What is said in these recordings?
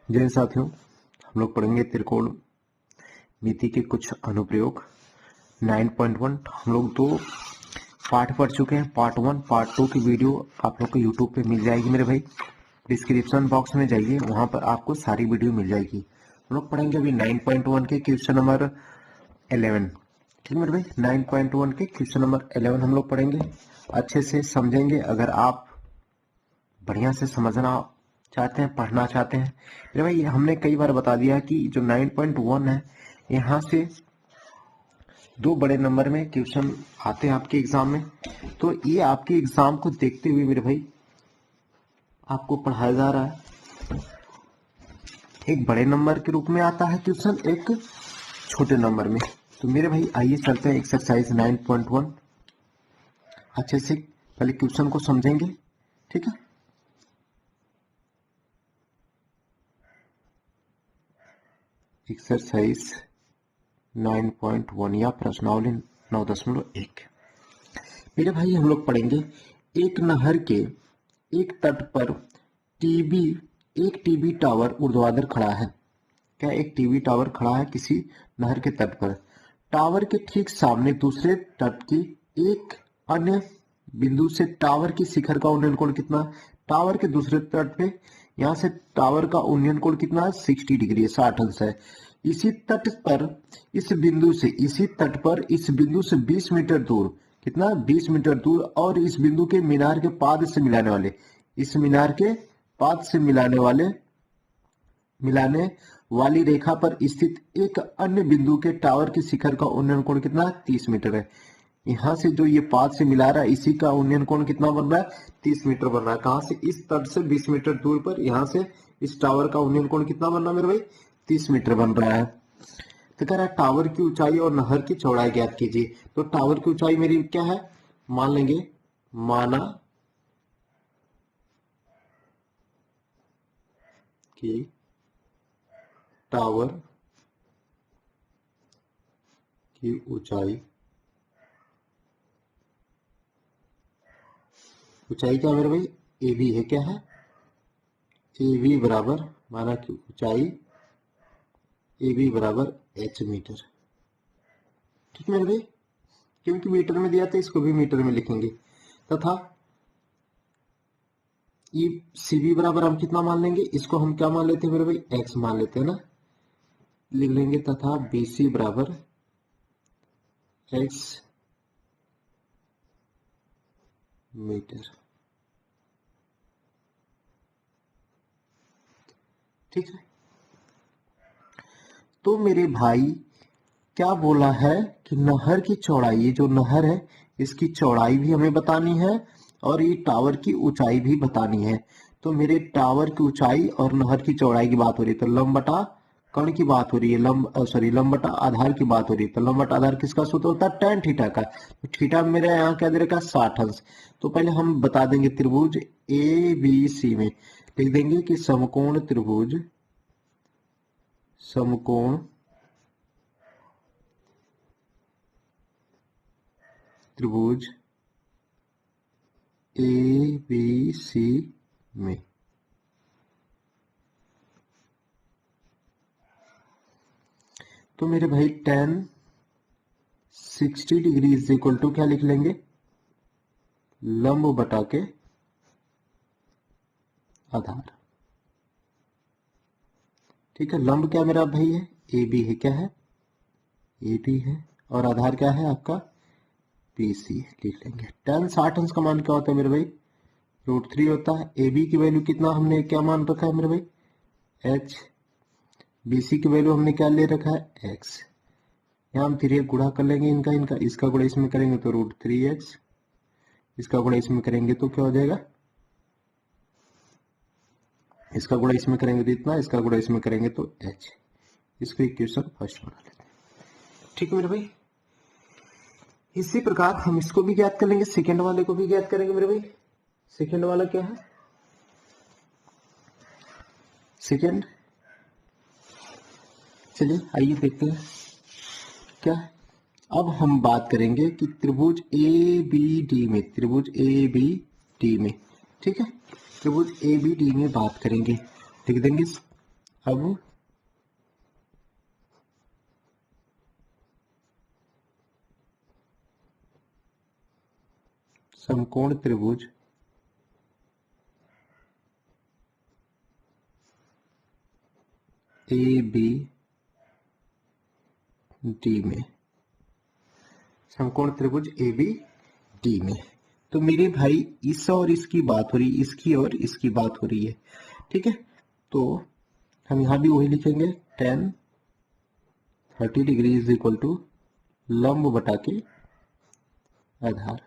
जय साथियों, हम लोग पढ़ेंगे त्रिकोण मिति के कुछ अनुप्रयोग 9.1। हम लोग दो पार्ट पढ़ चुके हैं। पार्ट 1 पार्ट 2 की वीडियो आप लोग को यूट्यूब पे मिल जाएगी मेरे भाई। डिस्क्रिप्शन बॉक्स में जाइए, वहां पर आपको सारी वीडियो मिल जाएगी। हम लोग पढ़ेंगे अभी 9.1 के क्वेश्चन नंबर 11। ठीक है मेरे भाई, 9.1 के क्वेश्चन नंबर 11 हम लोग पढ़ेंगे, अच्छे से समझेंगे। अगर आप बढ़िया से समझना चाहते हैं, पढ़ना चाहते हैं मेरे भाई, हमने कई बार बता दिया कि जो 9.1 है, यहाँ से दो बड़े नंबर में क्वेश्चन आते हैं आपके एग्जाम में। तो ये आपके एग्जाम को देखते हुए मेरे भाई आपको पढ़ाया जा रहा है। एक बड़े नंबर के रूप में आता है क्वेश्चन, एक छोटे नंबर में। तो मेरे भाई आइए चलते हैं एक्सरसाइज 9.1। अच्छे से पहले क्वेश्चन को समझेंगे, ठीक है। एक्सरसाइज 9.1 या प्रश्नावली 9.1। मेरे भाई हम लोग पढ़ेंगे, एक नहर के एक तट पर एक टीवी टावर ऊर्ध्वाधर खड़ा है। क्या एक टीवी टावर खड़ा है किसी नहर के तट पर। टावर के ठीक सामने दूसरे तट की एक अन्य बिंदु से टावर की शिखर का उन्नयन कोण कितना। टावर के दूसरे तट पे यहाँ से टावर का उन्नयन कोण कितना है, 60 डिग्री, 60 अंश है। इसी तट पर इस बिंदु से 20 मीटर दूर, कितना, 20 मीटर दूर, और इस बिंदु के मीनार के पाद से मिलाने वाले, इस मीनार के पाद से मिलाने वाली रेखा पर स्थित एक अन्य बिंदु के टावर की शिखर का उन्नयन कोण कितना, 30 मीटर है। यहाँ से जो ये पाद से मिला रहा है, इसी का उन्नयन कोण कितना बन रहा है, 30 मीटर बन रहा है। कहां से, इस तट से 20 मीटर दूर पर, यहाँ से इस टावर का उन्नयन कोण कितना बन रहा है मेरे भाई, 30 मीटर बन रहा है। तो कह रहा है टावर की ऊंचाई और नहर की चौड़ाई ज्ञात कीजिए। तो टावर की ऊंचाई मेरी क्या है, मान लेंगे, माना कि टावर की ऊंचाई क्या मेरे भाई, ए बी है। क्या है, ए बी बराबर, माना कि ऊंचाई ए बी बराबर h मीटर। ठीक है मेरे भाई, क्योंकि मीटर में दिया था, इसको भी मीटर में लिखेंगे। तथा ये सी बी बराबर हम कितना मान लेंगे, इसको हम क्या मान लेते हैं मेरे भाई, x मान लेते हैं ना, लिख लेंगे। तथा बी सी बराबर x मीटर। ठीक है, तो मेरे भाई क्या बोला है कि नहर की चौड़ाई, ये जो नहर है इसकी चौड़ाई भी हमें बतानी है और ये टावर की ऊंचाई भी बतानी है। तो मेरे टावर की ऊंचाई और नहर की चौड़ाई की बात हो रही है, तो लंब बटा कर्ण की बात हो रही है, लंब बटा आधार की बात हो रही है। तो लंब बटा आधार किसका सूत्र होता है, tan थीटा का। तो थीटा मेरे यहाँ क्या दे रखा है, 60 अंश। तो पहले हम बता देंगे, त्रिभुज ए बी सी में लिख देंगे कि समकोण त्रिभुज ए बी सी में तो मेरे भाई tan 60 degree is equal to क्या लिख लेंगे, लंब बटा के आधार। ठीक है, लंब क्या मेरा भाई है, ए बी है। क्या है, ए बी है, और आधार क्या है आपका, बी सी लिख लेंगे। tan 60 अंश का मान क्या होता है मेरे भाई, √3 होता है। ए बी की वैल्यू कितना हमने क्या मान रखा है मेरे भाई, h। बी सी की वैल्यू हमने क्या ले रखा है, x। यहाँ हम फिर एक गुणा कर लेंगे इनका, इसका गुणा इसमें करेंगे तो √3x, इसका गुणा इसमें करेंगे तो क्या हो जाएगा, इसका गुणा इसमें करेंगे तो इतना, इसका गुणा इसमें करेंगे तो h। इसको इक्वेशन फर्स्ट बना लेते हैं। ठीक है मेरे भाई, इसी प्रकार हम इसको भी ज्ञात कर लेंगे, सेकेंड वाले को भी ज्ञात करेंगे मेरे भाई। सेकेंड वाला क्या है, सेकेंड, चलिए आइए देखते हैं क्या है। अब हम बात करेंगे कि त्रिभुज ए बी डी में, ठीक है, त्रिभुज ए बी डी में बात करेंगे। लिख देंगे अब समकोण त्रिभुज ए बी डी में, समकोण त्रिभुज ए बी डी में, तो मेरे भाई इस और इसकी बात हो रही, इसकी और इसकी बात हो रही है, ठीक है। तो हम यहां भी वही लिखेंगे, tan 30 degree is equal to लंब बटा के आधार।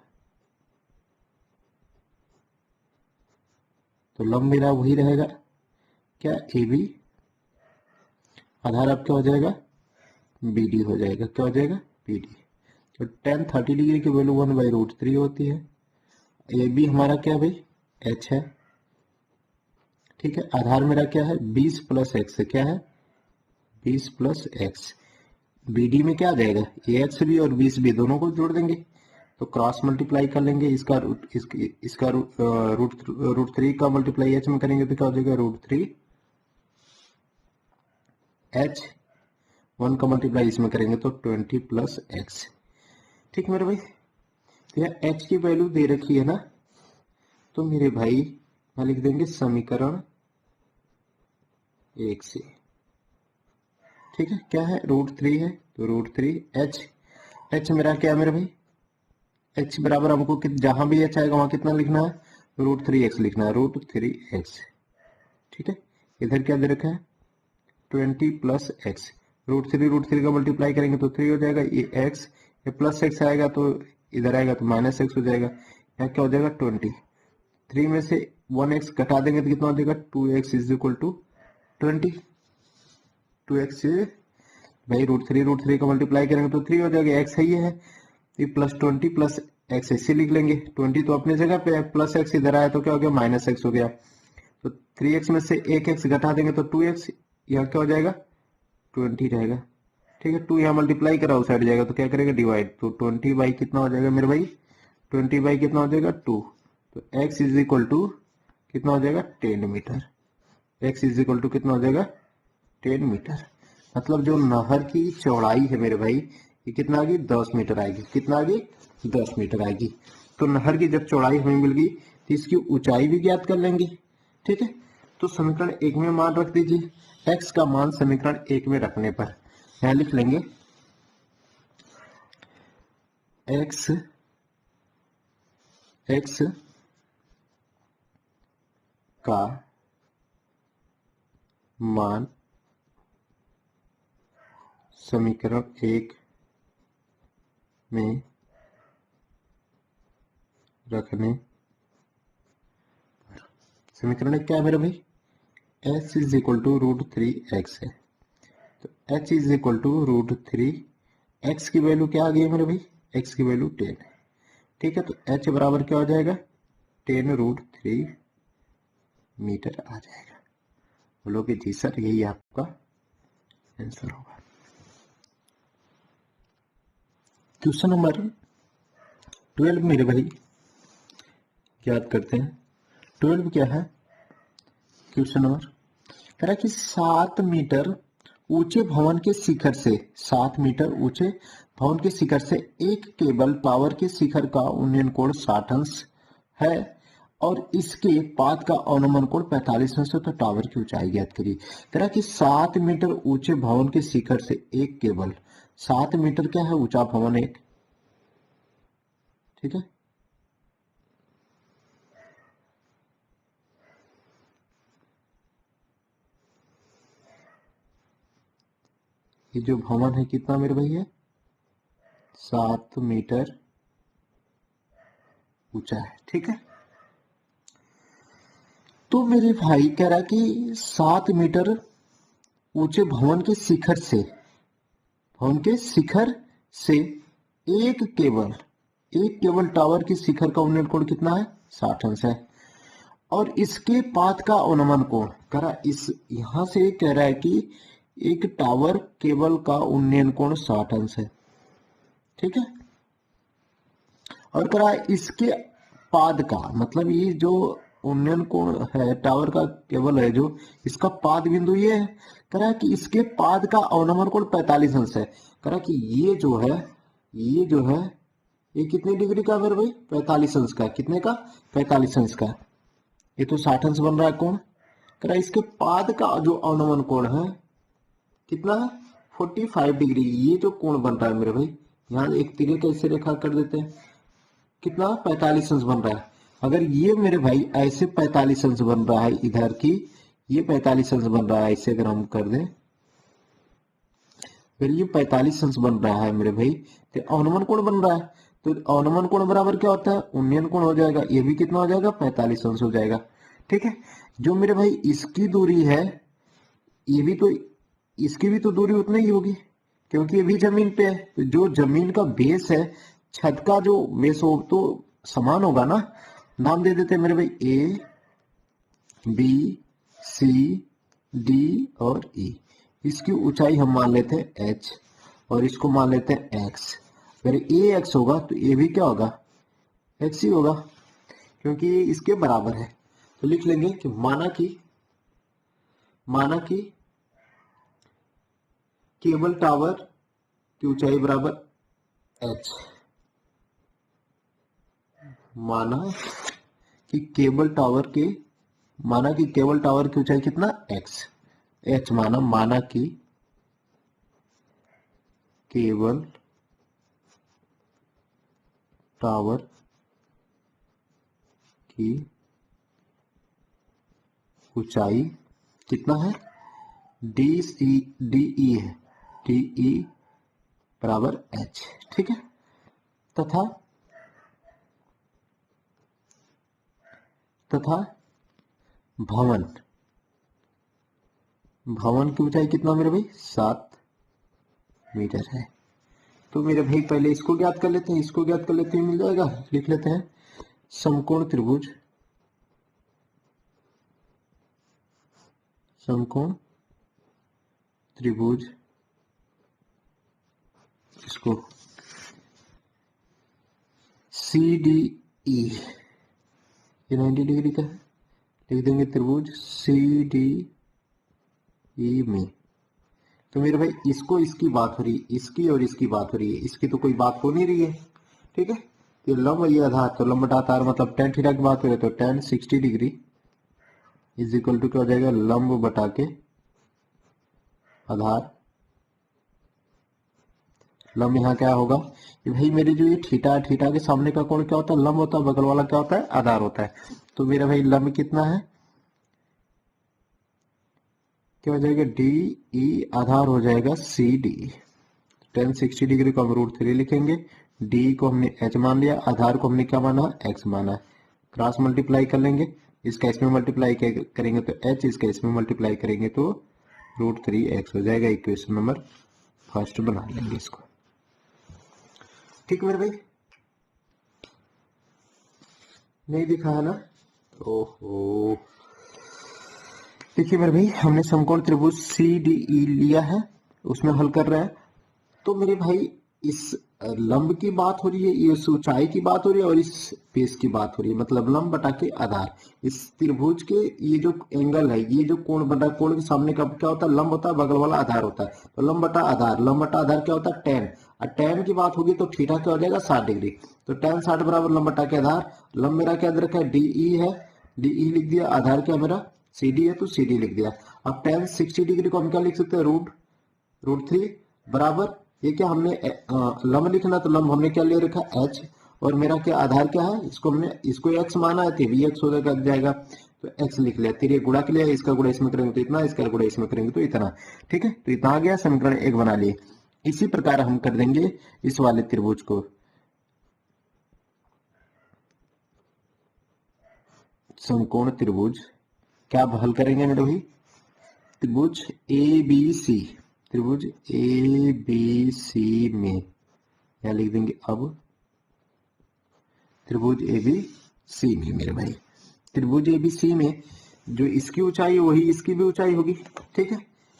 तो लंब मेरा वही रहेगा क्या, ए बी, आधार अब क्या हो जाएगा, बी डी हो जाएगा, क्या हो जाएगा, बी डी। तो tan 30 डिग्री की वैल्यू 1/√3 होती है। ए बी हमारा क्या भाई, एच है, ठीक है। आधार मेरा क्या है, 20 प्लस एक्स, क्या है 20 प्लस एक्स। बी डी में क्या आ जाएगा, ए एक्स भी और 20 भी, दोनों को जोड़ देंगे तो क्रॉस मल्टीप्लाई कर लेंगे, इसका √3 का मल्टीप्लाई एच में करेंगे तो क्या हो जाएगा, √3 एच, 1 का मल्टीप्लाई इसमें करेंगे तो 20 प्लस एक्स, ठीक मेरे भाई। तो यह एच की वैल्यू दे रखी है ना, तो मेरे भाई यहां लिख देंगे समीकरण 1 से, ठीक है। क्या है, √3 है तो √3 एच, एच मेरा क्या है मेरे भाई, एच बराबर हमको जहां भी एच आएगा वहां कितना लिखना है, √3x लिखना है, √3x, ठीक है। इधर क्या दे रखा है, 20 प्लस एक्स, √3 का मल्टीप्लाई करेंगे तो 3 हो जाएगा, ये एक्स, ये प्लस एक्स आएगा तो इधर आएगा तो माइनस एक्स हो जाएगा, यहाँ क्या हो जाएगा 20, 3 में से 1x घटा देंगे तो कितना हो जाएगा, 2x is equal to 20, 2x से भाई √3 का मल्टीप्लाई करेंगे तो 3 हो जाएगा, x है ये है, ये प्लस 20 प्लस एक्स ऐसे लिख लेंगे, 20 तो अपनी जगह पे है, प्लस एक्स इधर आया तो क्या हो गया, माइनस एक्स हो गया। तो 3x में से एक एक्स घटा देंगे तो 2x, यहाँ क्या हो जाएगा 20 रहेगा, ठीक है। 2 यहाँ मल्टीप्लाई करा उस साइड जाएगा तो क्या करेगा, डिवाइड, तो 20 बाई कितना हो जाएगा मेरे भाई, 20 बाई कितना हो जाएगा 2, तो x इज इक्वल टू कितना हो जाएगा 10 metre, x is equal to कितना हो जाएगा 10 मीटर। मतलब जो नहर की चौड़ाई है मेरे भाई, ये कितना आएगी, 10 मीटर आएगी, कितना आएगी 10 मीटर आएगी। तो नहर की जब चौड़ाई हमें मिल गई तो इसकी ऊंचाई भी ज्ञात कर लेंगे, ठीक है। तो समीकरण 1 में मान रख दीजिए, x का मान समीकरण 1 में रखने पर यहां लिख लेंगे x का मान समीकरण 1 में रखने पर, समीकरण क्या है मेरा भाई, h is equal to √3x है, तो h is equal to √3, x की वैल्यू क्या आ गई है मेरे भाई, x की वैल्यू 10 है, ठीक है। तो h बराबर क्या हो जाएगा, 10√3 मीटर आ जाएगा। बोलोगे जी सर यही आपका आंसर होगा। क्वेश्चन नंबर 12 मेरे भाई याद करते हैं। 12 क्या है, क्वेश्चन नंबर कह रहा है कि 7 मीटर ऊंचे भवन के शिखर से, 7 मीटर ऊंचे भवन के शिखर से एक केबल टावर के शिखर का उन्नयन कोण 60 अंश है और इसके पाद का अनुमान कोण 45 अंश है, तो टावर की ऊंचाई ज्ञात करिए। कह रहा है कि 7 मीटर ऊंचे भवन के शिखर से एक केबल, 7 मीटर क्या है ऊंचा भवन एक, ठीक है। ये जो भवन है कितना मेरे भाई है, 7 मीटर ऊंचा है, ठीक है। तो मेरे भाई कह रहा है कि 7 मीटर ऊंचे भवन के शिखर से, भवन के शिखर से एक केबल टावर के शिखर का उन्नयन कोण कितना है, 60 अंश है और इसके पाद का अनुमान कोण कह रहा, इस यहां से कह रहा है कि एक टावर केबल का उन्नयन कोण 60 अंश है, ठीक है। और कह रहा है इसके पाद का, मतलब ये जो उन्नयन कोण है, टावर का केबल है जो, इसका पाद बिंदु ये है, कह रहा है कि इसके पाद का अवनमन कोण 45 अंश है। कह रहा है कि ये जो है ये कितने डिग्री का मेरे भाई, 45 अंश का। कितने का, 45 अंश का। ये तो 60 अंश बन रहा है कोण। कह रहा है इसके पाद का जो अवनमन कोण है कितना है, 45 डिग्री। ये जो कोण बन रहा है मेरे भाई, यहाँ एक तिरे कैसे रेखा कर देते हैं, कितना 45 अंश बन रहा है। अगर ये मेरे भाई ऐसे 45 अंश बन रहा है इधर की, ये 45 अंश बन रहा है, ऐसे अगर हम कर दें, फिर ये 45 अंश बन रहा है मेरे भाई, तो अवनमन कोण बन रहा है। तो अवनमन कोण बराबर क्या होता है, उन्नयन कोण हो जाएगा। ये भी कितना हो जाएगा, 45 अंश हो जाएगा। ठीक है, जो मेरे भाई इसकी दूरी है, ये भी तो, इसकी भी तो दूरी उतनी ही होगी, क्योंकि ये भी जमीन पे है। तो जो जमीन का बेस है, छत का जो बेस हो तो समान होगा ना। नाम दे देते हैं मेरे भाई ए, बी, सी, डी और ई। इसकी ऊंचाई हम मान लेते हैं h और इसको मान लेते हैं x। अगर ए x होगा तो ये भी क्या होगा, x ही होगा, क्योंकि ये इसके बराबर है। तो लिख लेंगे कि माना कि केबल टावर की ऊंचाई बराबर h। माना कि केबल टावर की ऊंचाई कितना, x। माना कि केबल टावर की ऊंचाई कितना है, डी ई बराबर h। ठीक है, तथा भवन की ऊंचाई कितना मेरे भाई, 7 मीटर है। तो मेरे भाई पहले इसको ज्ञात कर लेते हैं, मिल जाएगा। लिख लेते हैं समकोण त्रिभुज इसको CDE, ये 90 डिग्री का है, लिख देंगे त्रिभुज CDE में। तो मेरे भाई इसको, इसकी बात हो रही है, इसकी और इसकी बात हो रही है, इसकी तो कोई बात हो नहीं रही है। ठीक है, तो लंब ये आधार, तो लंब बटा आधार मतलब tan थीटा की बात हो रही है, तो tan 60 degree is equal to क्या हो जाएगा, लंब बटा के आधार। लंब यहाँ क्या होगा, कि भाई मेरी जो ये थीटा के सामने का कोण क्या होता है, लंब होता है, बगल वाला क्या होता है, आधार होता है। तो मेरा भाई लंब कितना है, क्या हो जाएगा, डी ई, आधार हो जाएगा CD। tan 60 डिग्री को हम √3 लिखेंगे, डी को हमने h मान लिया, आधार को हमने क्या माना, x माना है। क्रॉस मल्टीप्लाई कर लेंगे, इसका इसमें मल्टीप्लाई करेंगे तो h, इसका इसमें मल्टीप्लाई करेंगे तो √3x हो जाएगा। इक्वेशन नंबर फर्स्ट बना लेंगे इसको। ठीक मेरे भाई, नहीं दिखा है ना, ओहो। देखिए मेरे भाई, हमने समकोण त्रिभुज CDE लिया है, उसमें हल कर रहे हैं। तो मेरे भाई इस लंब की बात हो रही है, इस ऊंचाई की बात हो रही है और इस बेस की बात हो रही है, मतलब लंब बटा के आधार। इस त्रिभुज के ये जो एंगल है, ये जो कोण बटा, कोण के सामने का क्या होता है, लंब होता है, बगल वाला आधार होता है। तो लंब बटा आधार क्या होता है, tan। और tan की बात होगी तो थीटा क्या हो जाएगा, 60 डिग्री। तो tan 60 बराबर लंब बटा के आधार। लंब मेरा क्या रखा है, DE है, DE लिख दिया, आधार क्या मेरा CD है तो CD लिख दिया। अब tan 60 डिग्री को हम क्या लिख सकते हैं, √3 बराबर, ये क्या हमने लंब लिखना, तो लंब हमने क्या ले रखा h, और मेरा क्या आधार क्या है, इसको x माना है, तो भी x हो जाएगा। तो x लिख लिया, तेरे गुणा के लिए, इसका गुणा इसमें करेंगे तो इतना, इसका गुणा इसमें करेंगे तो इतना। ठीक है, तो इतना आ गया, समीकरण 1 बना लिए। इसी प्रकार हम कर देंगे इस वाले त्रिभुज को, समकोण त्रिभुज। क्या हल करेंगे मेरे भाई, त्रिभुज ABC में क्या लिख देंगे, अब त्रिभुज ABC में मेरे भाई, त्रिभुज ABC में जो इसकी ऊंचाई है वही इसकी भी ऊंचाई होगी। ठीक है,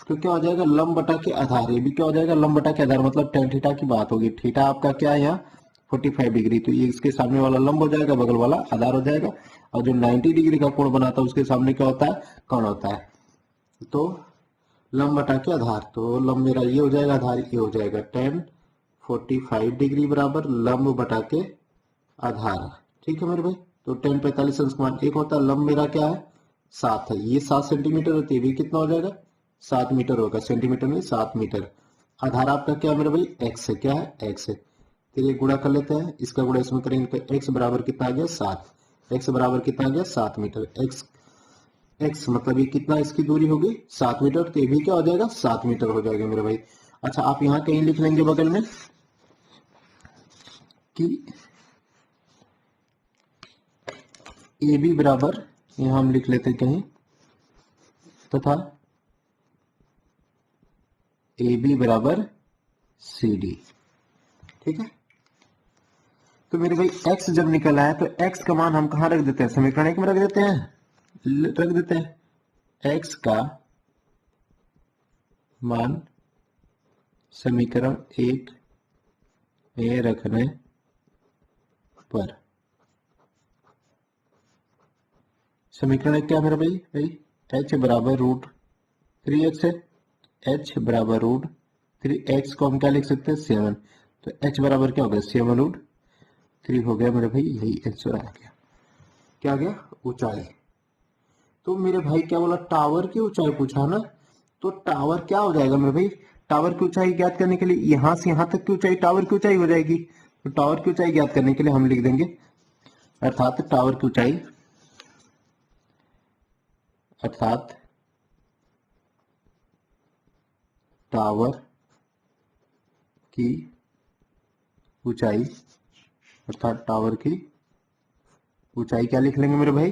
तो क्या हो जाएगा, लंब बटा के आधार। ये भी क्या हो जाएगा, लंब बटा के आधार, मतलब tan थीटा की बात होगी। थीटा आपका क्या है यहाँ 45 डिग्री, तो ये इसके सामने वाला लंब हो जाएगा, बगल वाला आधार हो जाएगा। और जो 90 डिग्री का कोण बनाता है उसके सामने क्या होता है, कर्ण होता है। तो लंब बटा के आधार, तो लंब मेरा ये हो जाएगा, आधार ये हो जाएगा। tan 45 डिग्री बराबर लंब बटा के आधार। ठीक है मेरे भाई, तो tan 45 अंश मान 1 होता है। लंब मेरा क्या है, 7 है। ये 7 सेंटीमीटर होती है, भी कितना हो जाएगा, 7 मीटर होगा। सेंटीमीटर में 7 मीटर। आधार आपका क्या मेरे भाई, x है। क्या है, x है। फिर ये गुणा कर लेते हैं, इसका गुणा इसमें करेंगे तो x बराबर कितना आ गया, 7। x बराबर कितना आ गया, 7 मीटर। x मतलब ये कितना इसकी दूरी होगी, 7 मीटर। तो ये भी क्या हो जाएगा, 7 मीटर हो जाएगा मेरे भाई। अच्छा, आप यहाँ कहीं लिख लेंगे बगल में कि ए बी बराबर, यहाँ हम लिख लेते हैं कहीं, तथा ए बी बराबर सी डी। ठीक है, तो मेरे भाई x जब निकल आया तो x का मान हम कहाँ रख देते हैं, समीकरण 1 में रख देते हैं, रख देते हैं। x का मान समीकरण 1 में रखने पर, समीकरण 1 क्या है मेरा भाई, h बराबर √3x है। h बराबर √3x को हम क्या लिख सकते हैं, 7। तो h बराबर क्या हो गया, 7√3 हो गया मेरे भाई। यही आंसर आ गया। क्या आ गया, ऊंचाई। तो मेरे भाई क्या बोला, टावर की ऊंचाई पूछा ना, तो टावर क्या हो जाएगा मेरे भाई, टावर की ऊंचाई ज्ञात करने के लिए यहां से यहां तक की ऊंचाई टावर की ऊंचाई हो जाएगी। तो टावर की ऊंचाई ज्ञात करने के लिए हम लिख देंगे, अर्थात टावर की ऊंचाई, अर्थात टावर की ऊंचाई, अर्थात टावर की ऊंचाई क्या लिख लेंगे मेरे भाई,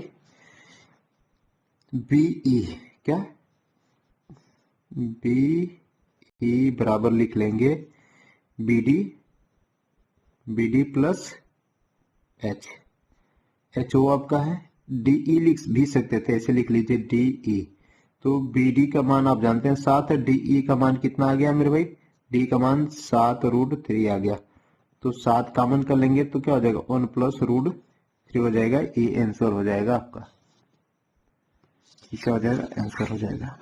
बीई। क्या, बीई बराबर लिख लेंगे BD plus H. H O आपका है, डीई लिख भी सकते थे, ऐसे लिख लीजिए डीई। तो बीडी का मान आप जानते हैं 7 है, डीई का मान कितना आ गया मेरे भाई, डी का मान 7√3 आ गया। तो 7 कॉमन कर लेंगे तो क्या हो जाएगा, 1 प्लस √3 हो जाएगा। ये आंसर हो जाएगा आपका, क्या हो जाएगा, आंसर हो जाएगा।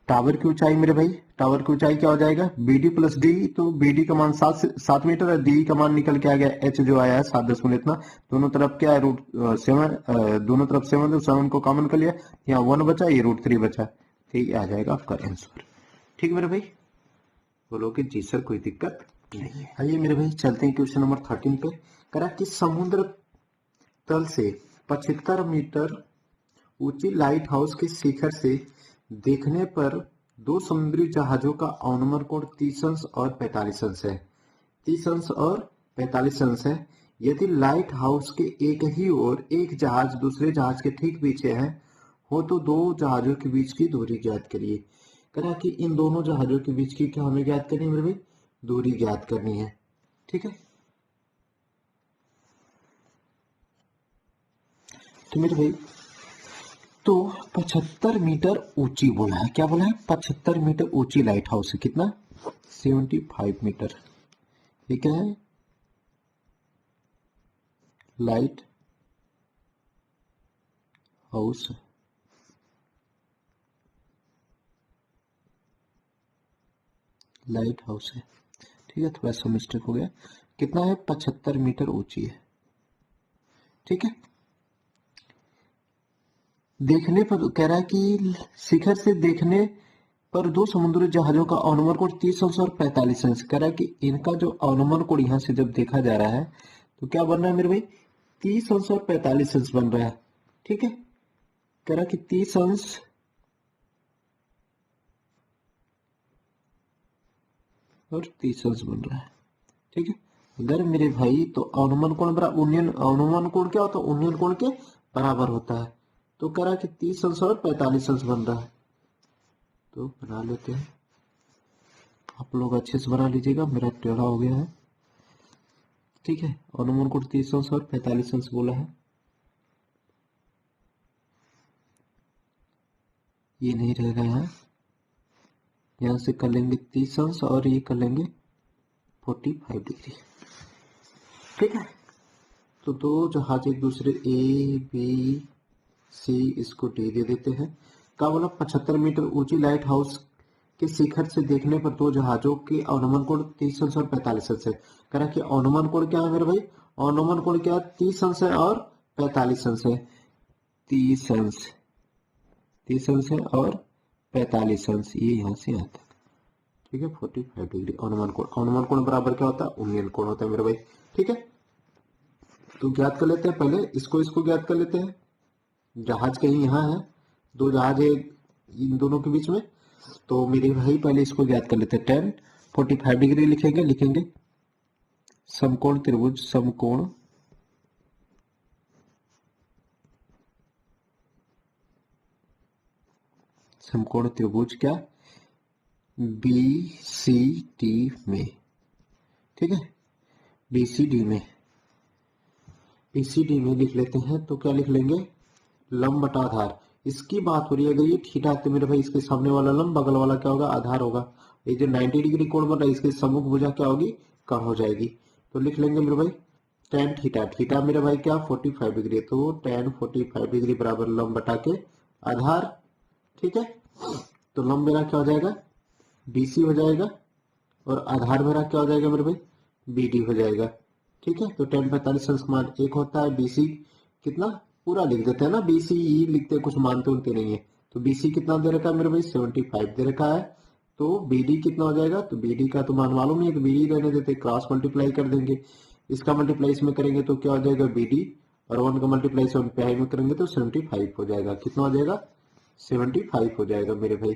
टावर की ऊंचाई मेरे भाई, टावर की ऊंचाई क्या हो जाएगा, बीडी प्लस डी। तो बीडी का मान 7 मीटर है, डी का मान निकल के आ गया एच जो आया है 7 इतना। दोनों तरफ क्या है, √7, दोनों तरफ 7 तो 7 को कॉमन कर लिया, यहाँ 1 बचा, ये √3 बचा। ठीक आ जाएगा आपका आंसर। ठीक मेरे भाई, बोलोगे जी सर कोई दिक्कत नहीं है। आइए मेरे भाई चलते हैं क्वेश्चन नंबर 13 पे। करा कि समुद्र तल से 75 मीटर ऊंची लाइट हाउस के शिखर से देखने पर दो समुद्री जहाजों का अनुमान कोण 30 अंश और 45 अंश है। 30 अंश और 45 अंश है। यदि लाइट हाउस के एक ही ओर एक जहाज दूसरे जहाज के ठीक पीछे है हो तो दो जहाजों के बीच की दूरी ज्ञात करिए। करा कि इन दोनों जहाजों के बीच की क्या हमें ज्ञात करनी है मेरे भाई, दूरी ज्ञात करनी है। ठीक है, तो मेरे भाई तो 75 मीटर ऊंची बोला है, क्या बोला है, 75 मीटर ऊंची लाइट हाउस है। कितना, 75 मीटर। ये क्या है, लाइट हाउस। लाइट हाउस है, ठीक है, थोड़ा सा मिस्टेक हो गया। कितना है, 75 मीटर ऊंची है। ठीक है, देखने पर कह रहा है कि शिखर से देखने पर दो समुद्री जहाजों का अनुमान कोण 30 अंश और 45 अंश। कह रहा है कि इनका जो अनुमान कोण यहां से जब देखा जा रहा है तो क्या बन रहा है मेरे भाई, 30 अंश और 45 अंश बन रहा है। ठीक है, कह रहा है कि 30 अंश और 30 अंश बन रहा है। ठीक है, अगर मेरे भाई तो अनुमान कोण बराबर अनुमान कोण क्या होता है, उन्नयन कोण के बराबर होता है। तो कह रहा है कि 30 अंश और 45 अंश बन रहा है, तो बना लेते हैं। आप लोग अच्छे से बना लीजिएगा, मेरा टेढ़ा हो गया है। ठीक है, अनुमान कोण 30 अंश और 45 अंश बोला है, ये नहीं रहेगा यहाँ, यहाँ से कर लेंगे 30 अंश और ये कर लेंगे 45 डिग्री। ठीक है, तो दो जहाज एक दूसरे ए बी सी इसको डी दे देते हैं। क्या बोला, 75 मीटर ऊंची लाइट हाउस के शिखर से देखने पर दो जहाजों के अनुमान कोण 30 अंश और 45 अंश है। कह रहा कि अनुमान कोण क्या है मेरे भाई, अनुमान कोण क्या है, 30 अंश है और 45 अंश है। 30 अंश है और 45 अंश, ये यहाँ से आता है। ठीक है, 45 डिग्री अनुमान कोण बराबर क्या होता है, उन्नयन कोण होता है मेरे भाई। ठीक है, तो ज्ञात कर लेते हैं, पहले इसको ज्ञात कर लेते हैं। जहाज कहीं यहाँ है, दो जहाज है इन दोनों के बीच में, तो मेरे भाई पहले इसको ज्ञात कर लेते हैं। 10 45 डिग्री लिखेंगे समकोण त्रिभुज, समकोण त्रिभुज क्या, BCD में। ठीक है, BCD में लिख लेते हैं, तो क्या लिख लेंगे, लंब बटा आधार। इसकी बात हो रही है, अगर ये थीटा है तो मेरे भाई इसके सामने वाला लंब, बगल वाला क्या होगा, आधार होगा। ये जो 90 डिग्री कोण बन रहा है, इसके सम्मुख भुजा क्या होगी, कम हो जाएगी। तो लिख लेंगे मेरे भाई tan थीटा मेरे भाई क्या 45 डिग्री, तो tan 45 डिग्री बराबर लंब बटा के आधार। ठीक है, तो लंब मेरा क्या हो जाएगा, BC हो जाएगा, और आधार मेरा क्या हो जाएगा मेरे भाई, BD हो जाएगा। ठीक है, तो tan 45 अंश मान 1 होता है। BC कितना पूरा लिख देते हैं ना, BC ही लिखते, कुछ मानते उनते नहीं है। तो BC कितना दे रखा है मेरे भाई, 75 दे रखा है। तो BD कितना हो जाएगा, तो BD का तो मान मालूम नहीं है, तो BD रहने देते, क्रॉस मल्टीप्लाई कर देंगे। इसका मल्टीप्लाई इसमें करेंगे तो क्या हो जाएगा, BD, और 1 का मल्टीप्लाई 75 में करेंगे तो 75 हो जाएगा। कितना हो जाएगा, 75 हो जाएगा मेरे भाई।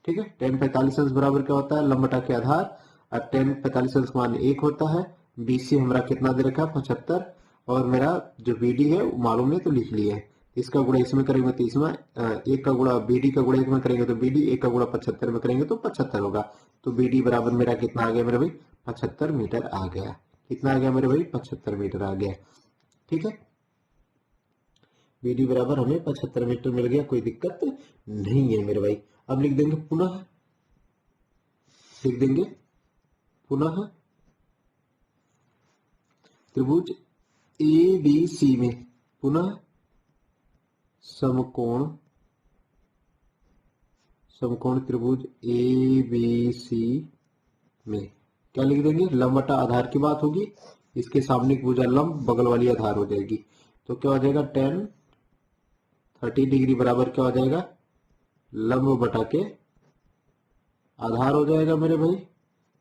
ठीक है, tan 45 अंश बराबर क्या होता है, लंब बटा के आधार, और tan 45 अंश मान 1 होता है। BC हमारा कितना दे रखा है, 75, और मेरा जो BD है वो मालूम है तो लिख लिया है। इसका गुणा इसमें करेंगे तो इसमें, एक का गुणा BD का गुणा एक में करेंगे तो BD, एक का गुणा 75 में करेंगे तो 75 होगा। तो BD बराबर मेरा कितना आ गया मेरे भाई, 75 मीटर आ गया। कितना आ गया मेरे भाई, 75 मीटर आ गया। ठीक है, BD बराबर हमें 75 मीटर मिल गया, कोई दिक्कत नहीं है मेरे भाई। अब लिख देंगे पुनः त्रिभुज ABC में पुनः समकोण त्रिभुज ABC में क्या लिख देंगे, लंब बटा आधार की बात होगी। इसके सामने की भुजा लंब, बगल वाली आधार हो जाएगी। तो क्या हो जाएगा, tan 30 डिग्री बराबर क्या हो जाएगा, लंब बटा के आधार हो जाएगा मेरे भाई।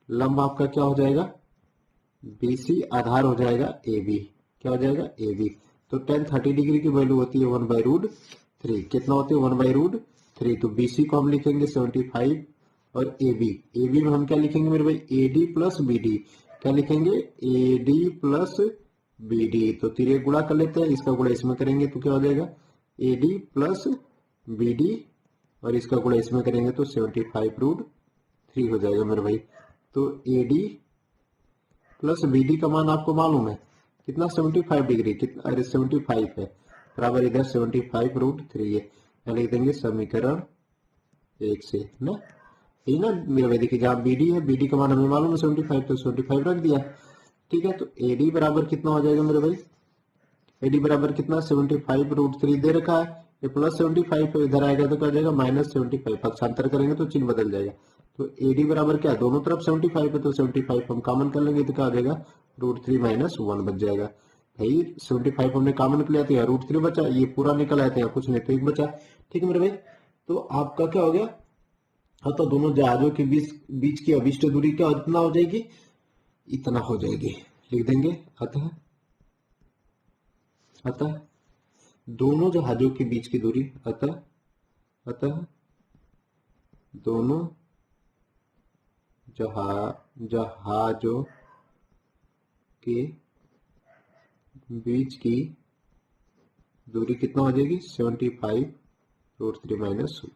लंब आपका क्या हो जाएगा, BC, आधार हो जाएगा AB। क्या हो जाएगा, AB। तो tan 30 डिग्री की वैल्यू होती है 1/√3। कितना होती है, 1/√3। तो BC को हम लिखेंगे 75, और AB में हम क्या लिखेंगे मेरे भाई, AD प्लस BD। क्या लिखेंगे, AD प्लस BD। तो तीर गुणा कर लेते हैं, इसका गुणा इसमें करेंगे तो क्या हो जाएगा, AD प्लस BD, और इसका गुणा इसमें करेंगे तो 75√3 हो जाएगा मेरे भाई। तो AD प्लस BD का मान आपको मालूम है कितना, 75 डिग्री, कितना, अरे 75 है, बराबर इधर 75√3 है। क्या लिख देंगे, समीकरण 1 से ना, यही ना मेरे भाई। देखिए जहाँ BD है, BD का मान हमें मालूम है 75, तो 75 रख दिया। ठीक है, तो AD बराबर कितना हो जाएगा मेरे भाई, AD बराबर कितना, 75√3 दे रखा है, ये प्लस 75 है, इधर आएगा तो क्या हो जाएगा, -75। पक्षांतर करेंगे तो चिन्ह बदल जाएगा। तो AD बराबर क्या है, दोनों तरफ 75 है, तो 75 हम कॉमन कर लेंगे तो क्या हो जाएगा, √3 - 1 बच जाएगा। भाई 75 हमने कॉमन कर लिया था, √3 बचा, ये पूरा निकल आया था, यहाँ कुछ नहीं तो 1 बचा। ठीक है मेरे भाई, तो आपका क्या हो गया, तो दोनों जहाजों के बीच की अभिष्ट दूरी क्या इतना हो जाएगी, इतना हो जाएगी। लिख देंगे, अतः दोनों जहाजों के बीच की दूरी, अतः दोनों जहाजों के बीच की दूरी कितना हो जाएगी, 75√3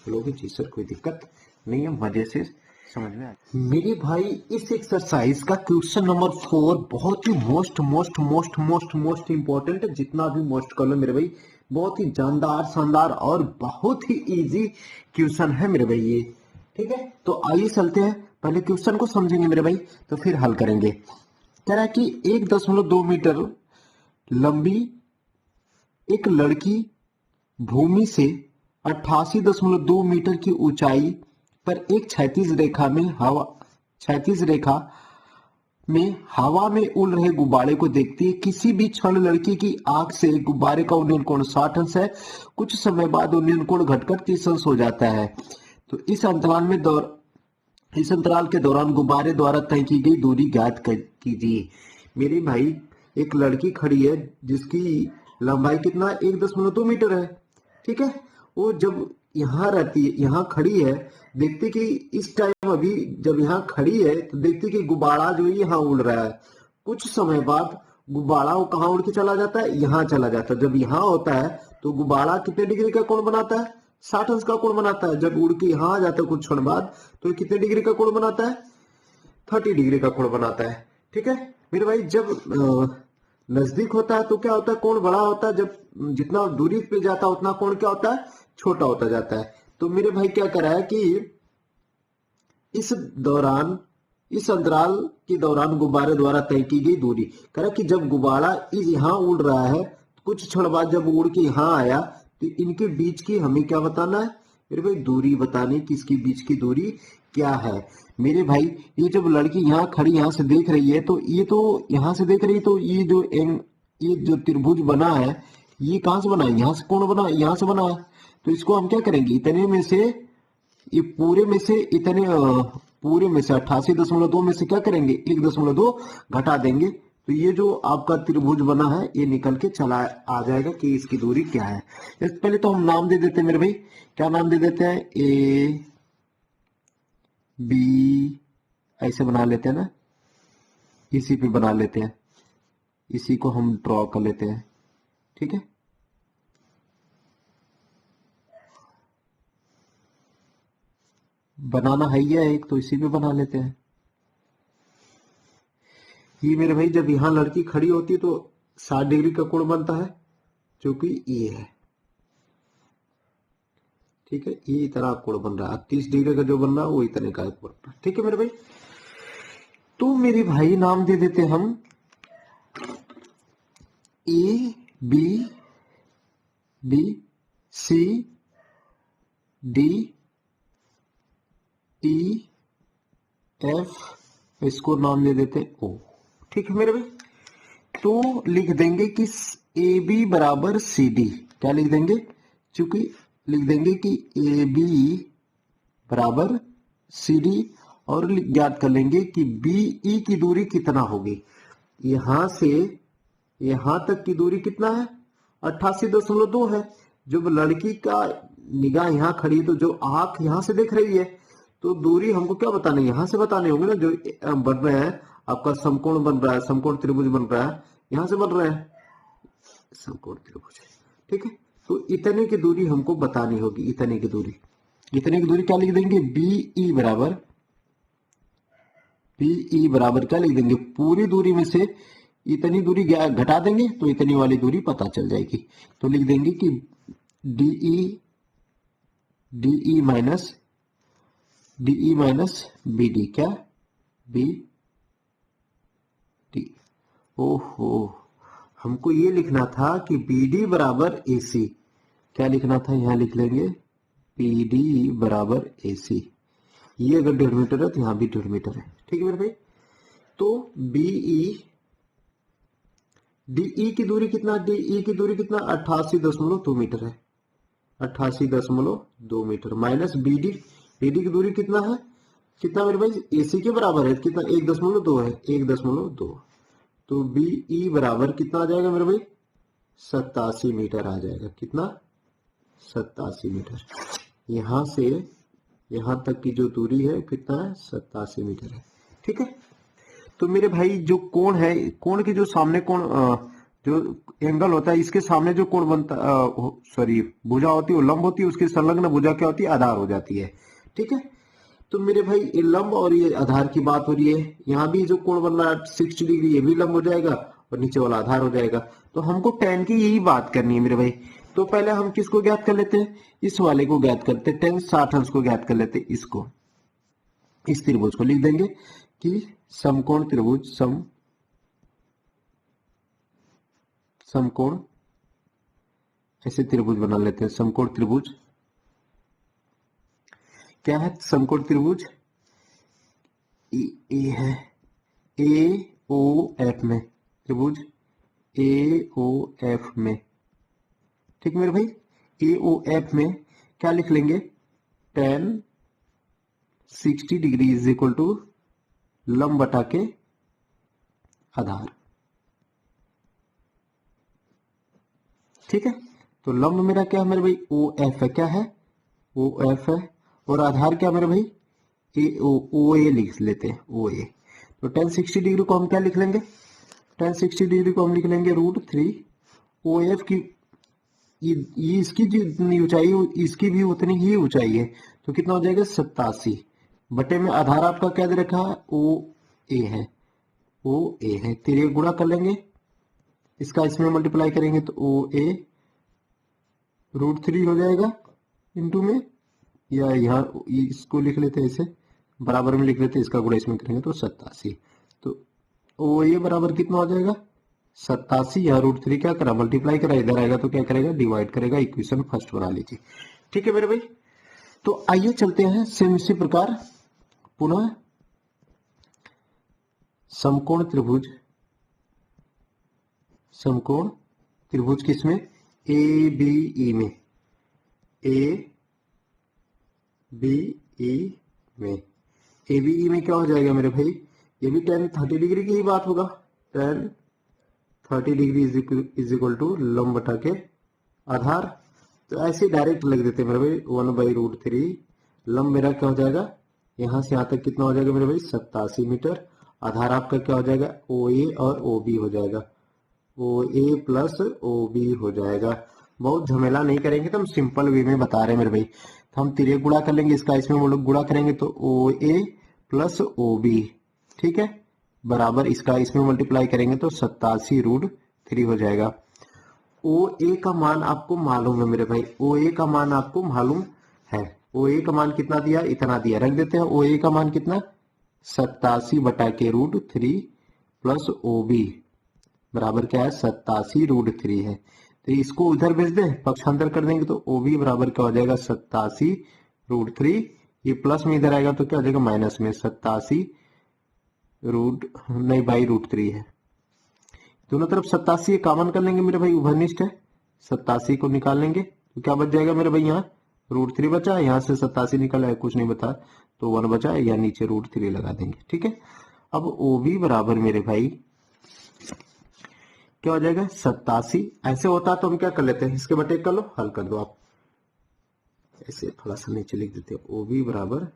- लोगे जी सर, कोई दिक्कत नहीं है, मजे से समझ में आया मेरे भाई। इस एक्सरसाइज का क्वेश्चन नंबर 4 बहुत ही मोस्ट इंपॉर्टेंट है। जितना भी मोस्ट कर लो मेरे भाई, बहुत ही जानदार, शानदार और बहुत ही इजी क्वेश्चन है मेरे भाई ये। ठीक है, तो आइए चलते हैं पहले क्वेश्चन को समझेंगे मेरे भाई, तो फिर हल करेंगे। कह रहा है कि 1.2 मीटर लंबी एक लड़की भूमि से 88.2 मीटर की ऊंचाई पर एक क्षैतिज रेखा में हवा में उड़ रहे गुब्बारे को देखती है। किसी भी क्षण लड़की की आंख से गुब्बारे का उन्नयन कोण 60 अंश है। कुछ समय बाद उन्नयन कोण घटकर 30 अंश हो जाता है। तो इस अंतराल के दौरान गुब्बारे द्वारा तय की गई दूरी ज्ञात कीजिए। मेरे भाई एक लड़की खड़ी है जिसकी लंबाई कितना 1.2 मीटर है, ठीक है। वो जब यहाँ रहती है, यहाँ खड़ी है, देखती कि इस टाइम अभी जब यहाँ खड़ी है तो देखती कि गुब्बारा जो है यहाँ उड़ रहा है। कुछ समय बाद गुब्बारा वो कहाँ उड़ के चला जाता है, यहाँ चला जाता है। जब यहाँ होता है तो गुब्बारा कितने डिग्री का कोण बनाता है, 60 अंश का कोण बनाता है। जब उड़ के यहाँ आ जाता है कुछ क्षण बाद तो ये कितने डिग्री का कोण बनाता है, 30 डिग्री का कोण बनाता है, ठीक है मेरे भाई। जब नजदीक होता है तो क्या होता है, कोण बड़ा होता है। जब जितना दूरी पे जाता है उतना कोण क्या होता है, छोटा होता जाता है। तो मेरे भाई क्या करा है कि इस अंतराल के दौरान गुब्बारे द्वारा तय की गई दूरी, कह रहा कि जब गुब्बारा यहाँ उड़ रहा है कुछ क्षण बाद जब उड़ के यहाँ आया तो इनके बीच की हमें क्या बताना है मेरे भाई, दूरी बतानी कि इसके बीच की दूरी क्या है। मेरे भाई ये जब लड़की यहाँ खड़ी यहाँ से देख रही है तो ये तो यहाँ से देख रही है, तो ये जो त्रिभुज बना है ये कहां से बना है, यहाँ से कोण बना, यहाँ से बना है। तो इसको हम क्या करेंगे, इतने में से ये पूरे में से 88.2 में से क्या करेंगे 1.2 घटा देंगे। तो ये जो आपका त्रिभुज बना है ये निकल के चला आ जाएगा कि इसकी दूरी क्या है। इससे पहले तो हम नाम दे देते हैं मेरे भाई, क्या नाम दे देते हैं, ए बी ऐसे बना लेते हैं ना, इसी पे बना लेते हैं, इसी को हम ड्रॉ कर लेते हैं, ठीक है। बनाना है ही एक, तो इसी पे बना लेते हैं। ये मेरे भाई जब यहां लड़की खड़ी होती है तो 60 डिग्री का कोण बनता है जो कि ये है, ठीक है। ये इतना कोण बन रहा है, 30 डिग्री का जो बन रहा है वो इतने का कोण, ठीक है मेरे भाई। तो मेरे भाई नाम दे देते हम A B C D E F, इसको नाम दे देते ओ, ठीक है मेरे भाई। तो लिख देंगे कि ए बी बराबर सी डी, क्या लिख देंगे, चूंकि लिख देंगे कि ए बी बराबर सी डी, और ज्ञात कर लेंगे कि बी ई की दूरी कितना होगी। यहां से यहां तक की दूरी कितना है, 88.2 है। जब लड़की का निगाह यहाँ खड़ी है तो जो आंख यहां से देख रही है तो दूरी हमको क्या बतानी है, यहां से बतानी होगी ना। जो बन रहे हैं आपका समकोण बन रहा है, समकोण त्रिभुज बन रहा है, यहां से बन रहा है समकोण त्रिभुज, ठीक है। तो इतने की दूरी हमको बतानी होगी, इतने की दूरी क्या लिख देंगे, बीई बराबर क्या लिख देंगे, पूरी दूरी में से इतनी दूरी घटा देंगे तो इतनी वाली दूरी पता चल जाएगी। तो लिख देंगे कि डीई माइनस बी डी, क्या बी डी। ओहो, हमको ये लिखना था कि बी डी बराबर ए सी, क्या लिखना था, यहां लिख लेंगे बी डी बराबर ए सी। ये अगर 1.5 मीटर है तो यहां भी 1.5 मीटर है, ठीक है मेरे भाई। तो डीई की दूरी कितना, 88.2 मीटर है, 88.2 मीटर माइनस बीडी की दूरी कितना है, कितना मेरे भाई, एसी के बराबर है, कितना 1.2 है, 1.2। तो बीई बराबर कितना आ जाएगा मेरे भाई, 87 मीटर आ जाएगा, कितना 87 मीटर। यहां से यहां तक की जो दूरी है कितना है, 87 मीटर है, ठीक है। तो मेरे भाई जो कोण है, कोण के जो सामने कोण जो एंगल होता है, इसके सामने जो कोण बनता सॉरी भुजा होती है, वो लंब होती है, उसकी संलग्न भुजा क्या होती है, आधार हो जाती है, ठीक है। तो मेरे भाई ये लंब और ये आधार की बात हो रही है। यहाँ भी जो कोण बन रहा है 60 डिग्री, ये भी लंब हो जाएगा और नीचे वाला आधार हो जाएगा। तो हमको tan की यही बात करनी है मेरे भाई। तो पहले हम किसको ज्ञात कर लेते हैं, इस वाले को ज्ञात करते हैं, tan 60 अंश को ज्ञात कर लेते हैं, इसको इस त्रिभुज को लिख देंगे कि समकोण त्रिभुज, समकोण, ऐसे त्रिभुज बना लेते हैं। समकोण त्रिभुज क्या है? समकोण त्रिभुज ए है, ए ओ एफ में, त्रिभुज ए ओ एफ में। ठीक मेरे भाई, ए ओ एफ में क्या लिख लेंगे? tan 60 degree is equal to लंब बटा के आधार। ठीक है, तो लंब मेरा क्या है मेरे भाई? ओ एफ है। क्या है? ओ एफ है। और आधार क्या मेरे भाई? ए ओ ए लिख लेते हैं, ओ ए। तो tan 60 डिग्री को हम क्या लिख लेंगे? tan 60 डिग्री को हम लिख लेंगे √3 ओ एफ की, ये इसकी जितनी ऊंचाई, इसकी भी उतनी ही ऊंचाई है। तो कितना हो जाएगा? 87 बटे में आधार आपका क्या दे रखा है? ओ ए है, ओ ए है। तेरे गुणा कर लेंगे, इसका इसमें मल्टीप्लाई करेंगे तो ओ ए √3 हो जाएगा इंटू में, या यहाँ इसको लिख लेते हैं, इसे बराबर में लिख लेते हैं, इसका गुणा इसमें करेंगे तो 87। तो ओ ए बराबर कितना हो जाएगा? 87। या √3 क्या करा? मल्टीप्लाई करा, इधर आएगा तो क्या करेगा? डिवाइड करेगा। इक्वेशन फर्स्ट बना लीजिए। ठीक है मेरे भाई, तो आइए चलते हैं सेम इसी प्रकार पुनः समकोण त्रिभुज, समकोण त्रिभुज किसमें? ए बी ई में, ए बी ई में। ए बी ई में क्या हो जाएगा मेरे भाई? ये भी tan 30 डिग्री की ही बात होगा। tan 30 degree is equal to लंब बटा के आधार। तो ऐसे डायरेक्ट लग देते हैं मेरे भाई, 1/√3। लंब मेरा क्या हो जाएगा? यहां से यहां तक कितना हो जाएगा मेरे भाई? 87 मीटर। आधार आपका क्या हो जाएगा? ओ ए और ओ बी हो जाएगा, ओ ए प्लस ओ बी हो जाएगा। बहुत झमेला नहीं करेंगे, तो हम सिंपल वे में बता रहे हैं मेरे भाई। तो हम तिरे गुणा कर लेंगे, इसका इसमें हम लोग गुणा करेंगे तो ओ ए प्लस ओ बी, ठीक है, बराबर इसका इसमें मल्टीप्लाई करेंगे तो 87√3 हो जाएगा। ओ ए का मान आपको मालूम है मेरे भाई, ओ ए का मान आपको मालूम है। ओ ए का मान कितना दिया? इतना दिया, रख देते हैं। ओ ए का मान कितना? 87/√3 प्लस ओ बी बराबर क्या है? 87√3 है। तो इसको उधर भेज दें, पक्षांतर कर देंगे तो ओ बी बराबर क्या हो जाएगा? 87√3। ये प्लस में इधर आएगा तो क्या हो जाएगा? माइनस में 87/√3 है। दोनों तरफ 87 कॉमन कर लेंगे मेरे भाई, उभयनिष्ठ है। 87 को निकाल लेंगे तो क्या बच जाएगा मेरे भाई? यहाँ √3 बचा, यहाँ से 87 निकला है, कुछ नहीं बता तो 1 बचा, या नीचे √3 लगा देंगे। ठीक है, अब ओ बी बराबर मेरे भाई क्या हो जाएगा? 87। ऐसे होता तो हम क्या कर लेते हैं? इसके बटे कर लो, हल कर दो आप। ऐसे थोड़ा सा नीचे लिख देते हैं, ओ बी बराबर,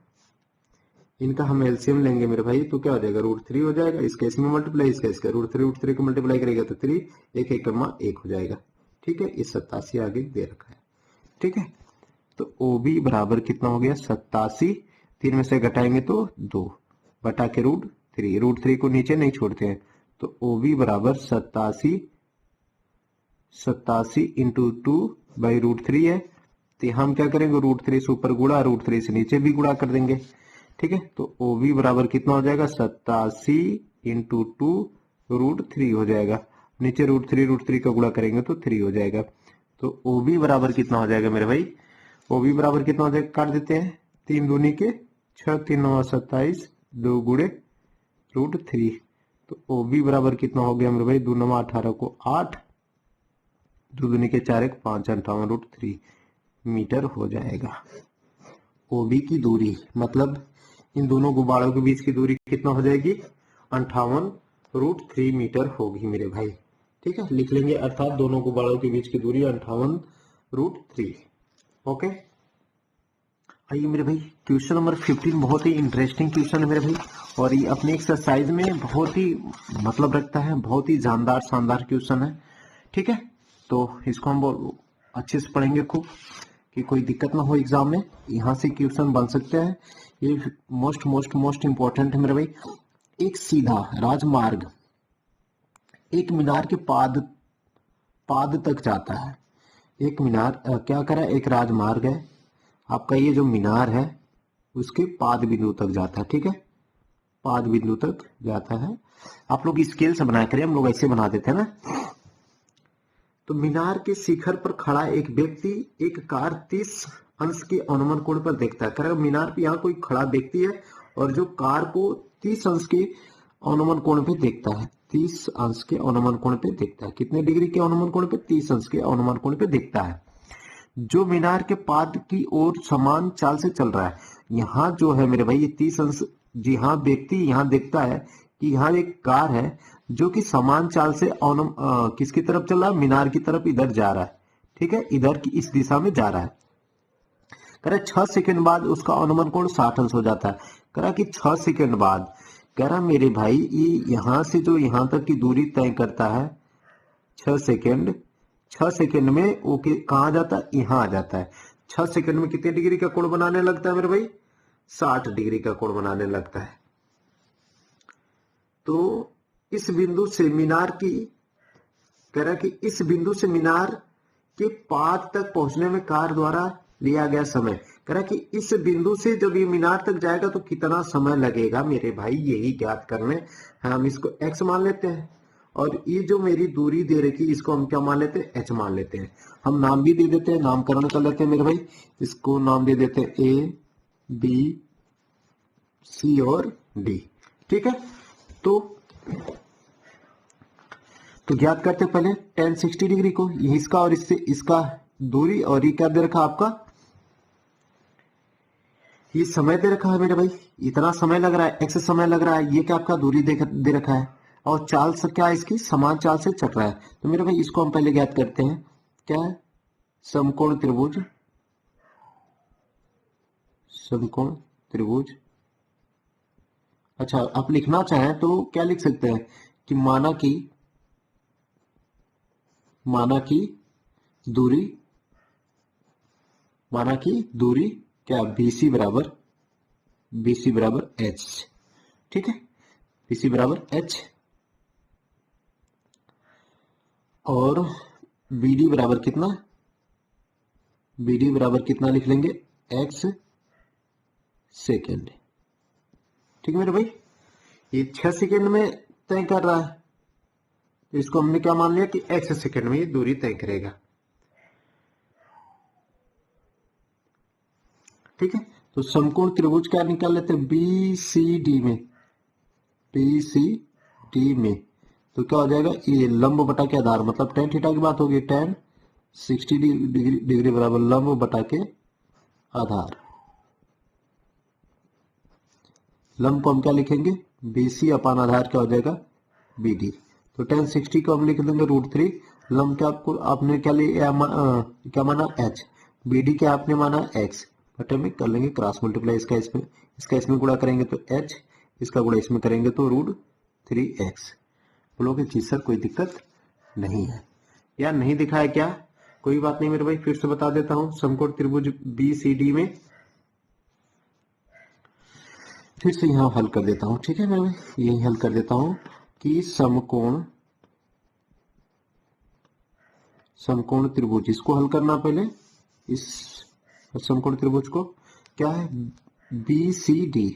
इनका हम एलसीएम लेंगे मेरे भाई तो क्या हो जाएगा? √3 हो जाएगा। इसका इसमें मल्टीप्लाई, इसका इसका √3 को मल्टीप्लाई करेगा तो 3, 1 1 1 हो जाएगा। ठीक है, इस 87 आगे दे रखा है। ठीक है, तो ओ बी बराबर कितना हो गया? 87। 3 में से घटाएंगे तो 2 बटा के √3, √3 को नीचे नहीं छोड़ते हैं तो ओ बी बराबर 87 इंटू 2/√3 है। तो हम क्या करेंगे? √3 से ऊपर गुणा, √3 से नीचे भी गुणा कर देंगे। ठीक है, तो ओ बी बराबर कितना हो जाएगा? 87 इंटू 2√3 हो जाएगा। नीचे √3 का गुणा करेंगे तो 3 हो जाएगा। तो ओ बी बराबर कितना हो जाएगा मेरे भाई? ओ बी बराबर कितना हो जाएगा? काट देते हैं, 3 दूनी के 6, 3 9 27, 2 गुणे √3। तो ओ बी बराबर कितना हो गया मेरे भाई? 2 9 18 को 8, 2 दूनी के 4 1 5 58√3 मीटर हो जाएगा। ओ बी की दूरी मतलब इन दोनों गुब्बारों के बीच की दूरी कितना हो जाएगी? 58√3 मीटर होगी मेरे भाई। ठीक है, लिख लेंगे, अर्थात दोनों गुब्बारों के बीच की दूरी 58√3। ओके, आइए मेरे भाई, क्वेश्चन नंबर 15 बहुत ही इंटरेस्टिंग क्वेश्चन है मेरे भाई, और ये अपने एक्सरसाइज में बहुत ही मतलब रखता है, बहुत ही जानदार शानदार क्वेश्चन है। ठीक है, तो इसको हम अच्छे से पढ़ेंगे खूब, कि कोई दिक्कत ना हो एग्जाम में। यहाँ से क्वेश्चन बन सकते हैं, ये मोस्ट इंपॉर्टेंट है मेरे भाई। एक सीधा राजमार्ग एक मीनार के पाद तक जाता है। एक मीनार क्या करा? एक राजमार्ग है आपका, ये जो मीनार है उसके पाद बिंदु तक जाता है। ठीक है, पाद बिंदु तक जाता है। आप लोग स्केल से बनाया करें, हम लोग ऐसे बना देते हैं ना। तो मीनार के शिखर पर खड़ा एक व्यक्ति एक कार 30 अंश के अनुमान कोण पर देखता है। करें मीनार पे यहाँ कोई खड़ा व्यक्ति है और जो कार को 30 अंश के अनुमान कोण पे देखता है, 30 अंश के अनुमान कोण पे देखता है। कितने डिग्री के अनुमान कोण पे? 30 अंश के अनुमान कोण पे देखता है। जो मीनार के पाद की ओर समान चाल से चल रहा है। यहाँ जो है मेरे भाई ये 30 अंश, जी हाँ, व्यक्ति यहाँ देखता है कि यहाँ एक कार है जो कि समान चाल से किसकी तरफ चल रहा है? मीनार की तरफ इधर जा रहा है। ठीक है, इधर की इस दिशा में जा रहा है। कह रहा 6 सेकंड बाद उसका अनुमान कोण 60 अंश हो जाता है। कह रहा कि 6 सेकंड बाद, कह रहा मेरे भाई ये यहां से जो यहां तक की दूरी तय करता है 6 सेकंड, 6 सेकंड में वो कहां जाता है? यहां आ जाता है। 6 सेकंड में कितने डिग्री का कोण बनाने लगता है मेरे भाई? 60 डिग्री का कोण बनाने लगता है। तो इस बिंदु से मीनार की, कह रहा कि इस बिंदु से मीनार के पाद तक पहुंचने में कार द्वारा लिया गया समय, कह रहा कि इस बिंदु से जब ये मीनार तक जाएगा तो कितना समय लगेगा मेरे भाई, यही ज्ञात करने। हम इसको x मान लेते हैं और ये जो मेरी दूरी दे रखी इसको हम क्या मान लेते हैं? h मान लेते हैं। हम नाम भी दे देते हैं, नामकरण कर लेते हैं मेरे भाई। इसको नाम दे देते हैं A, B, C और D। ठीक है, तो ज्ञात करते हैं पहले tan 60 डिग्री को, ये इसका और इससे इसका दूरी, और ये क्या दे रखा आपका? ये समय दे रखा है मेरे भाई, इतना समय लग रहा है, x समय लग रहा है। ये क्या आपका दूरी दे रखा है और चाल से क्या इसकी समान चाल से चल रहा है। तो मेरे भाई इसको हम पहले ज्ञात करते हैं। क्या है? समकोण त्रिभुज, समकोण त्रिभुज। अच्छा, आप लिखना चाहें तो क्या लिख सकते हैं कि माना की दूरी क्या? BC बराबर H। ठीक है, BC बराबर H और BD बराबर कितना? BD बराबर कितना लिख लेंगे? X second. ठीक है मेरे भाई, ये 6 सेकेंड में तय कर रहा है, तो इसको हमने क्या मान लिया कि x सेकेंड में ये दूरी तय करेगा। ठीक है, तो समकोण त्रिभुज क्या निकाल लेते हैं? BCD में तो क्या हो जाएगा? ये लंब बटा के आधार, मतलब tan थीटा की बात होगी। tan 60 डिग्री बराबर लंब बटा के आधार। लंब को हम क्या लिखेंगे? BC अपान आधार क्या हो जाएगा? BD। तो tan 60 को हम लिख देंगे √3। लंब क्या आपने क्या लिया? क्या माना? H। BD क्या आपने माना? X। बटे में कर लेंगे क्रॉस मल्टीप्लाई, इसका इसमें गुणा करेंगे तो H, इसका गुणा इसमें करेंगे तो √3x। बोलोगे जी सर कोई दिक्कत नहीं है यार? नहीं दिखा है क्या? कोई बात नहीं मेरे भाई, फिर से बता देता हूं। समकोण त्रिभुज BCD में फिर से यहां हल कर देता हूं। ठीक है मेरे भाई, यही हल कर देता हूं कि समकोण त्रिभुज, इसको हल करना पहले। इस समकोण त्रिभुज को क्या है? BCD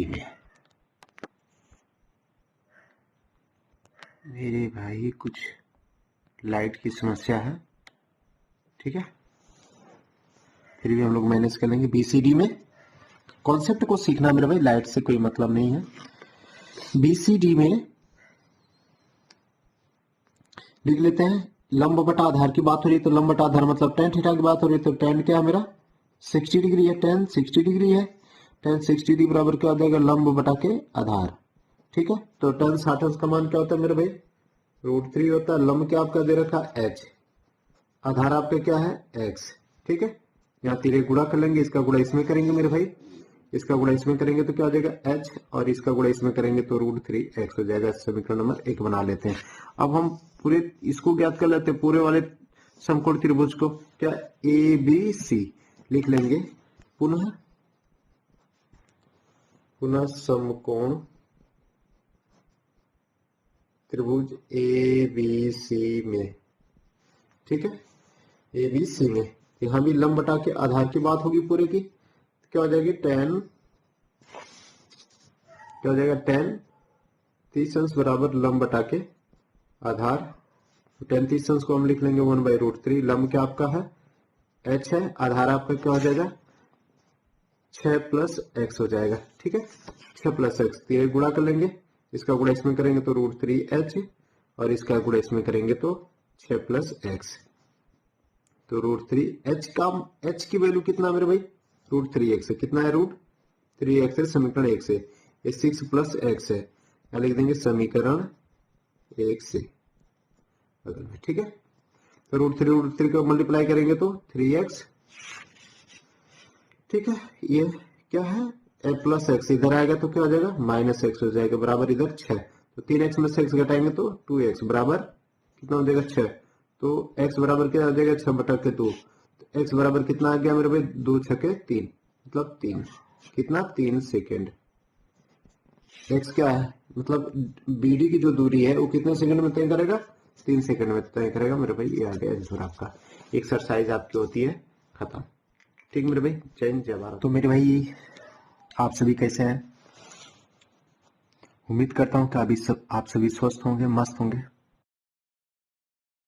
में मेरे भाई कुछ लाइट की समस्या है। ठीक है, फिर भी हम लोग मैनेज कर लेंगे। BCD में कॉन्सेप्ट को सीखना मेरे भाई, लाइट से कोई मतलब नहीं है। BCD में लिख लेते हैं लंब बटा आधार की बात हो रही है, तो लंब बटा आधार मतलब tan थीटा की बात हो रही है, तो tan क्या है मेरा? 60 डिग्री है। tan 60 डिग्री है। tan 60 डिग्री बराबर क्या हो जाएगा? लंब बटा के आधार। ठीक है, तो tan 60 का मान क्या होता है मेरे भाई? √3 होता है। लंब क्या आपका दे रखा? H। आधार आपका क्या है? X। ठीक है, यहाँ तीरे गुणा कर लेंगे, इसका गुणा इसमें करेंगे मेरे भाई, इसका गुणा इसमें करेंगे तो क्या हो जाएगा? H, और इसका गुणा इसमें करेंगे तो √3x हो जाएगा। समीकरण नंबर 1 बना लेते हैं। अब हम पूरे इसको ज्ञात कर लेते हैं, पूरे वाले समकोण त्रिभुज को। क्या? ABC लिख लेंगे। पुनः समकोण त्रिभुज ए बी सी में, ठीक है, ए बी सी में यहाँ भी लंब बटा के आधार की बात होगी पूरे की, क्या हो जाएगी 10, क्या हो जाएगा 10 30 अंश बराबर लंब बटा के आधार। 10 30 अंश को हम लिख लेंगे 1/√3। लंब क्या आपका है h है, आधार आपका क्या हो जाएगा 6 प्लस x हो जाएगा, ठीक है, 6 प्लस x, तो ये गुणा कर लेंगे, इसका गुणा इसमें करेंगे तो √3h और इसका गुणा इसमें करेंगे तो 6 प्लस x, तो √3h का h की वैल्यू कितना मेरे भाई √3x है, कितना है √3x है, समीकरण 1 से, ये 6 प्लस x है, क्या लिख देंगे समीकरण 1 से बगल में, ठीक है, तो √3 को मल्टीप्लाई करेंगे तो 3x, ठीक है, ये क्या है प्लस x, इधर आएगा तो क्या हो जाएगा -x हो जाएगा, बराबर इधर 6, तो 3x में से x घटाएंगे तो 2x बराबर कितना हो जाएगा 6, तो x बराबर क्या हो जाएगा 6 बटा के 2, तो x बराबर कितना आ गया मेरे भाई 2 छके 3, मतलब 3, कितना 3 सेकेंड। x क्या है मतलब BD की जो दूरी है वो कितने सेकंड में तय करेगा 3 सेकंड में तय करेगा मेरे भाई, ये आ गया आंसर आपका, एक्सरसाइज आपकी होती है खत्म, ठीक मेरे भाई, जय हिंद जय भारत। तो मेरे भाई आप सभी कैसे हैं, उम्मीद करता हूँ कि अभी सब आप सभी स्वस्थ होंगे, मस्त होंगे।